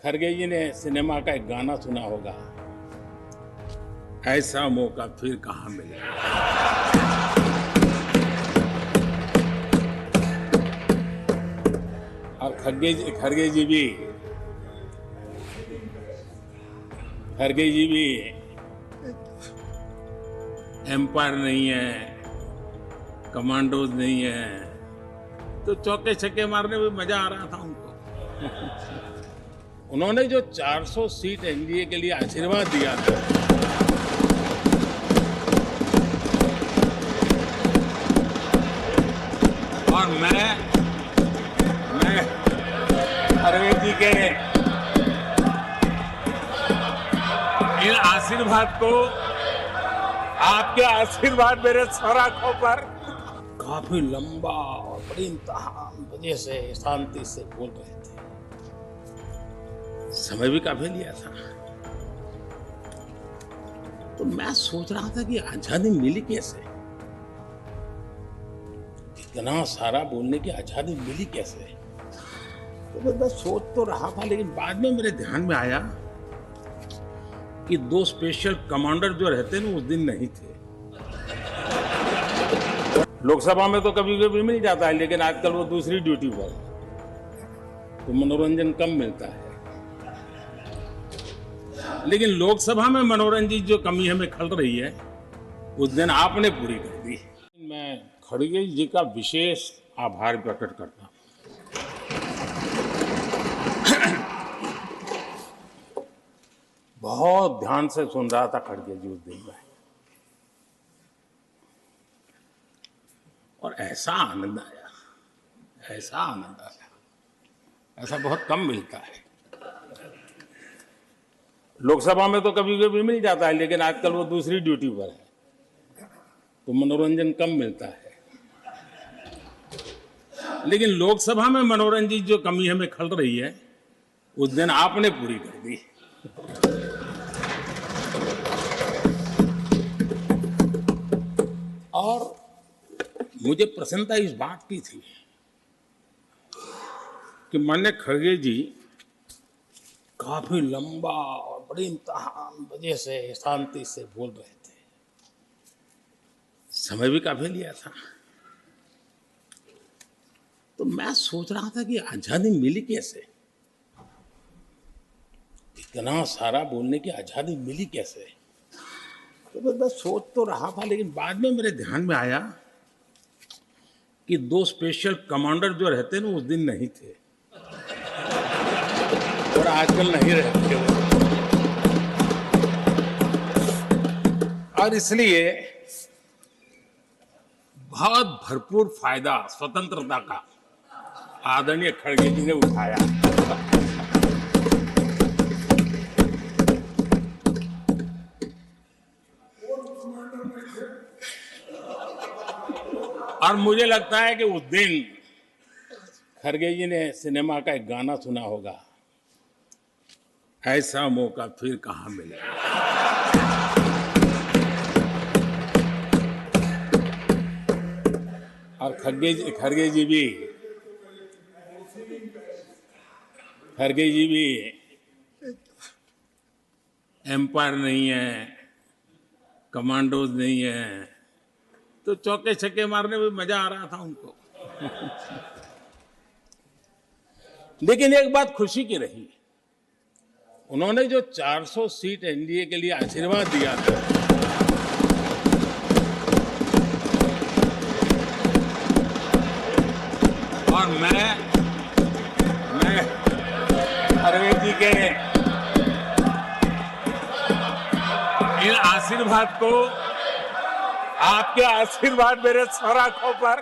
खरगे जी ने सिनेमा का एक गाना सुना होगा, ऐसा मौका फिर कहाँ मिलेगा। और खरगे जी भी एम्पायर नहीं है, कमांडोज नहीं है, तो चौके छक्के मारने में मजा आ रहा था उनको। उन्होंने जो 400 सीट एनडीए के लिए आशीर्वाद दिया था, और मैं अरविंद जी के इन आशीर्वाद को, आपके आशीर्वाद मेरे सर आंखों पर काफी लंबा और बड़ी इम्तिहान वजह से शांति से बोल रहे थे। समय भी काफी लिया था। तो मैं सोच रहा था कि आजादी मिली कैसे, इतना सारा बोलने की आजादी मिली कैसे। तो मैं सोच तो रहा था, लेकिन बाद में मेरे ध्यान में आया कि 2 स्पेशल कमांडर जो रहते हैं उस दिन नहीं थे। लोकसभा में तो कभी कभी मिल जाता है, लेकिन आजकल वो दूसरी ड्यूटी पर, तो मनोरंजन कम मिलता है। लेकिन लोकसभा में मनोरंजन की जो कमी हमें खल रही है, उस दिन आपने पूरी कर दी। मैं खड़गे जी का विशेष आभार प्रकट करता हूं। बहुत ध्यान से सुन रहा था खड़गे जी उस दिन में, और ऐसा आनंद आया, ऐसा बहुत कम मिलता है। लोकसभा में तो कभी कभी मिल जाता है, लेकिन आजकल वो दूसरी ड्यूटी पर है, तो मनोरंजन कम मिलता है। लेकिन लोकसभा में मनोरंजन की जो कमी हमें खल रही है, उस दिन आपने पूरी कर दी। और मुझे प्रसन्नता इस बात की थी कि माननीय खड़गे जी काफी लंबा और बड़ी इम्तिहान वजह से शांति से बोल रहे थे। समय भी काफी लिया था। तो मैं सोच रहा था कि आजादी मिली कैसे, इतना सारा बोलने की आजादी मिली कैसे। तो मैं सोच तो रहा था, लेकिन बाद में मेरे ध्यान में आया कि 2 स्पेशल कमांडर जो रहते हैं उस दिन नहीं थे, और आजकल नहीं रहते वो। और इसलिए बहुत भरपूर फायदा स्वतंत्रता का आदरणीय खड़गे जी ने उठाया। और मुझे लगता है कि उस दिन खड़गे जी ने सिनेमा का एक गाना सुना होगा, ऐसा मौका फिर कहाँ मिलेगा। और खड़गे जी भी एम्पायर नहीं है, कमांडोज नहीं है, तो चौके छक्के मारने में मजा आ रहा था उनको। लेकिन एक बात खुशी की रही, उन्होंने जो 400 सीट एनडीए के लिए आशीर्वाद दिया था, और मैं अरविंद जी के इन आशीर्वाद को, आपके आशीर्वाद मेरे सर आंखों पर